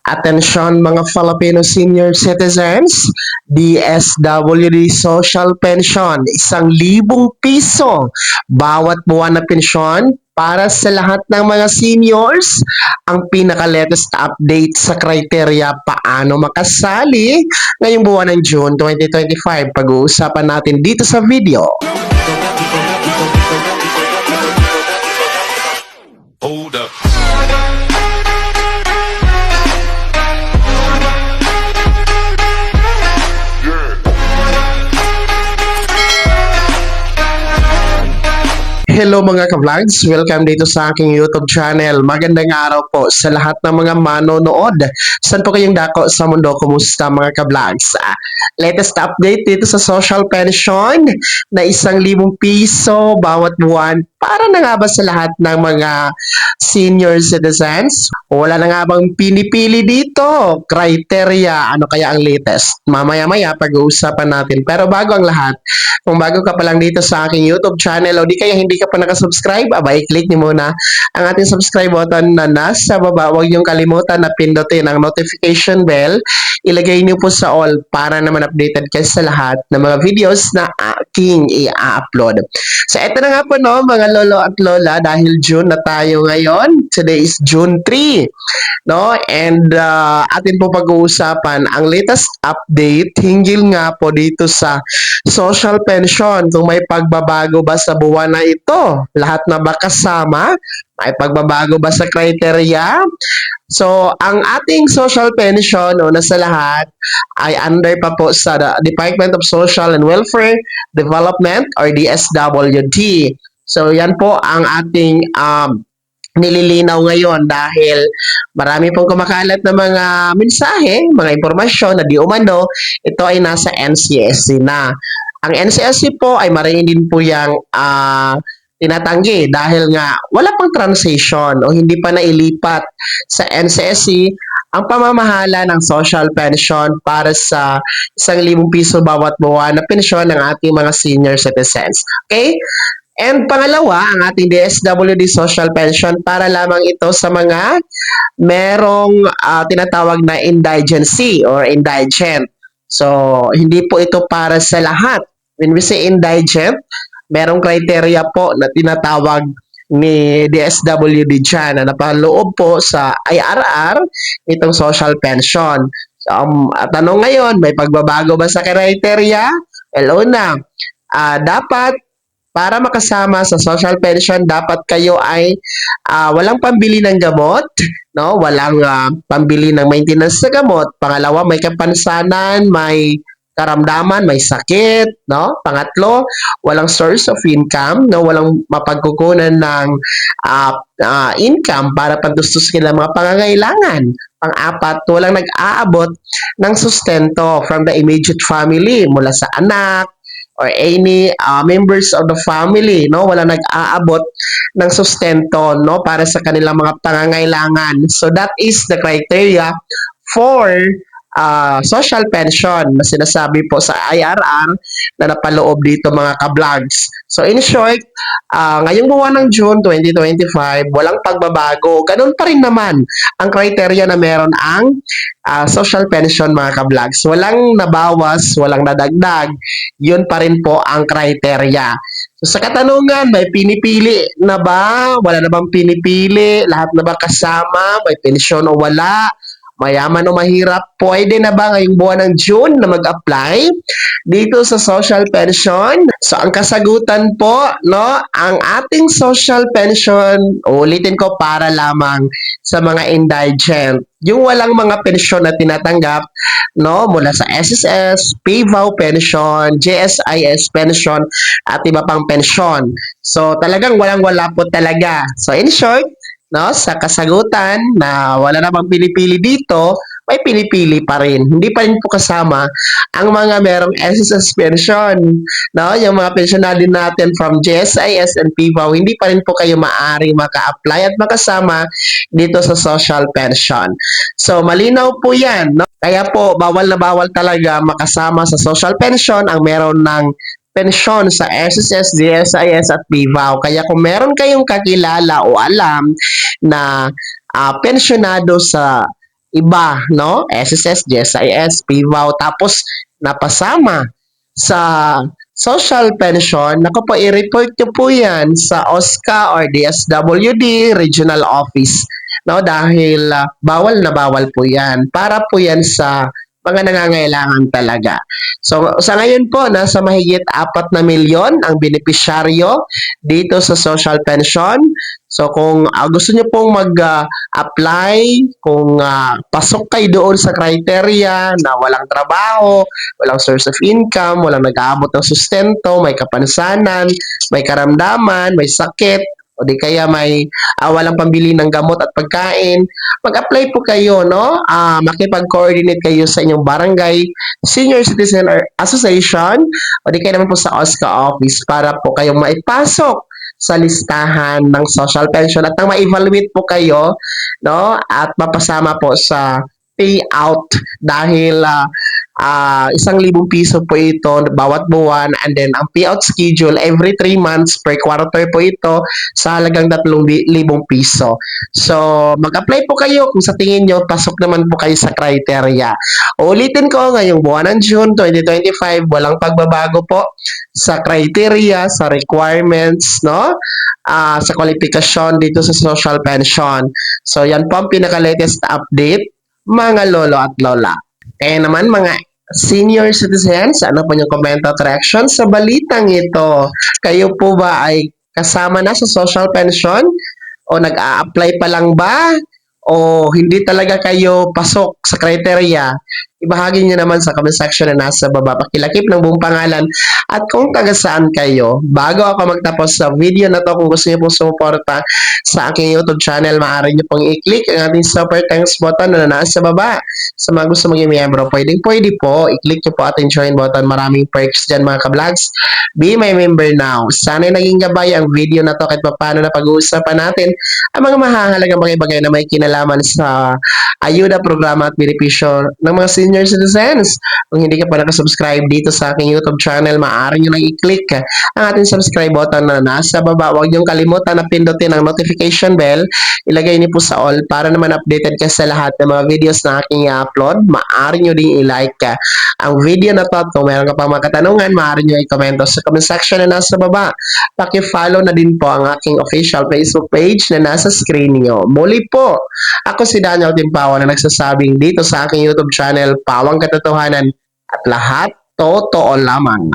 Atensyon mga Filipino senior citizens, DSWD Social Pension, 1,000 piso bawat buwan na pensyon para sa lahat ng mga seniors. Ang pinaka-latest update sa kriteria paano makasali ngayong buwan ng June 2025. Pag-uusapan natin dito sa video. Hold up. Hello mga ka-vlogs! Welcome dito sa aking YouTube channel. Magandang araw po sa lahat ng mga manonood. Saan po kayong dako sa mundo? Kumusta mga ka-vlogs? Latest update dito sa social pension na 1,000 piso bawat buwan para na nga ba sa lahat ng mga senior citizens? Wala na nga bang pinipili dito? Criteria, ano kaya ang latest? Mamaya-maya pag-uusapan natin. Pero bago ang lahat, kung bago ka pa lang dito sa aking YouTube channel o di kaya hindi ka pa nakasubscribe, abay, click niyo muna ang ating subscribe button na nasa baba. Huwag niyong kalimutan na pindutin ang notification bell. Ilagay niyo po sa all para naman updated kayo sa lahat ng mga videos na aking i-upload. So, eto na nga po no, mga lolo at lola, dahil June na tayo ngayon. Today is June 3. No? And atin po pag-uusapan ang latest update hinggil nga po dito sa social pension. Kung may pagbabago ba sa buwan na ito? Lahat na ba kasama? May pagbabago ba sa criteria? So, ang ating social pension, una sa lahat, ay under pa po sa Department of Social and Welfare Development or DSWD. So, yan po ang ating nililinaw ngayon dahil marami pong kumakalat na mga mensahe, mga impormasyon na di umano, ito ay nasa NCSC na. Ang NCSC po ay marin din po yung tinatanggi dahil nga wala pang transition o hindi pa nailipat sa NCSC ang pamamahala ng social pension para sa 1,000 piso bawat buwan na pensyon ng ating mga senior citizens. Okay? And pangalawa, ang ating DSWD social pension para lamang ito sa mga merong tinatawag na indigency or indigent. So, hindi po ito para sa lahat. When we say indigent, merong criteria po na tinatawag ni DSWD dyan na napaloob po sa IRR itong social pension. So, tanong ngayon, may pagbabago ba sa criteria? Well, una, dapat para makasama sa social pension, dapat kayo ay walang pambili ng gamot, no? Walang pambili ng maintenance sa gamot. Pangalawa, may kapansanan, may karamdaman, may sakit, no? Pangatlo, walang source of income, no? Walang mapagkukunan ng income para pagtustusin ng mga pangangailangan. Pang-apat, walang nag-aabot ng sustento from the immediate family mula sa anak or any members of the family, no? Wala nag-aabot ng sustento, no, para sa kanilang mga pangangailangan. So that is the criteria for social pension na sinasabi po sa IRR na napaloob dito mga ka-vlogs. So in short, ngayong buwan ng June 2025, walang pagbabago. Ganun pa rin naman ang criteria na meron ang social pension mga ka-vlogs. Walang nabawas, walang nadagdag. Yun pa rin po ang criteria. So sa katanungan, may pinipili na ba? Wala na bang pinipili? Lahat na ba kasama? May pensyon o wala? Mayaman o mahirap, pwede na ba ngayong buwan ng June na mag-apply dito sa social pension? So, ang kasagutan po, no, ang ating social pension, ulitin ko, para lamang sa mga indigent. Yung walang mga pensyon na tinatanggap, no, mula sa SSS, PVAW pension, GSIS pension, at iba pang pensyon. So, talagang walang-wala po talaga. So, in short, no, sa kasagutan na wala na bang pinipili dito, may pinipili pa rin. Hindi pa rin po kasama ang mga merong SSS pension, no, yung mga pensionado natin from GSIS and PVAW, hindi pa rin po kayo maaari maka-apply at makasama dito sa social pension. So, malinaw po yan, no? Kaya po, bawal na bawal talaga makasama sa social pension ang meron ng pensyon sa SSS, GSIS at PVAW. Kaya kung meron kayong kakilala o alam na pensyonado sa iba, no? SSS, GSIS, PVAW, tapos napasama sa social pension, naku po, i-report nyo po yan sa OSCA or DSWD Regional Office. No, dahil bawal na bawal po yan. Para po yan sa mga nangangailangan talaga. So, sa ngayon po, nasa mahigit 4 na milyon ang benepisyaryo dito sa social pension. So, kung gusto nyo pong mag-apply, kung pasok kayo doon sa criteria na walang trabaho, walang source of income, walang nag-aabot ng sustento, may kapansanan, may karamdaman, may sakit, o di kaya may walang pambili ng gamot at pagkain, mag-apply po kayo, no? Makipag-coordinate kayo sa inyong barangay, Senior Citizen Association, o di kaya naman po sa OSCA office para po kayong maipasok sa listahan ng social pension at nang ma-evaluate po kayo, no? At mapasama po sa payout dahil 1,000 piso po ito bawat buwan, and then ang payout schedule every 3 months per quarter po ito sa halagang 3,000 piso. So, mag-apply po kayo kung sa tingin nyo pasok naman po kayo sa criteria. Ulitin ko, ngayong buwan ng June 2025, walang pagbabago po sa criteria, sa requirements, no? Sa kwalifikasyon dito sa social pension. So, yan po ang pinaka-latest update, mga lolo at lola. Kaya naman mga senior citizens, ano po yung komento at reaction sa balitang ito? Kayo po ba ay kasama na sa social pension? O nag-a-apply pa lang ba? O hindi talaga kayo pasok sa criteria? Ibahagi niyo naman sa comment section na nasa baba. Pakilakip ng buong pangalan at kung taga saan kayo. Bago ako magtapos sa video na to, kung gusto niyo pong sumuporta sa aking YouTube channel, maaari niyo pong i-click ang ating super thanks button na nasa baba. Sa mga gusto maging miyembro, pwede po, i-click nyo po ating join button. Maraming perks dyan mga ka-vlogs. Be my member now. Sana naging gabay ang video na to kahit paano na pag-uusapan natin ang mga mahahalagang bagay-bagay na may kinalaman sa ayuda, programa at benepisyo ng mga senior citizens. Kung hindi ka pa nakasubscribe dito sa aking YouTube channel, maaari nyo lang i-click ang ating subscribe button na nasa baba. Huwag nyo kalimutan na pindutin ang notification bell. Ilagay niyo po sa all para naman updated ka sa lahat ng mga videos na aking i-upload. Maaari nyo din i-like ang video na to at kung meron ka pang mga katanungan, maaari nyo i-comment sa comment section na nasa baba. Paki-follow na din po ang aking official Facebook page na nasa screen niyo. Muli po, ako si Daniel Timpawa na nagsasabing dito sa aking YouTube channel, Pawang Katotohanan at lahat totoo lamang.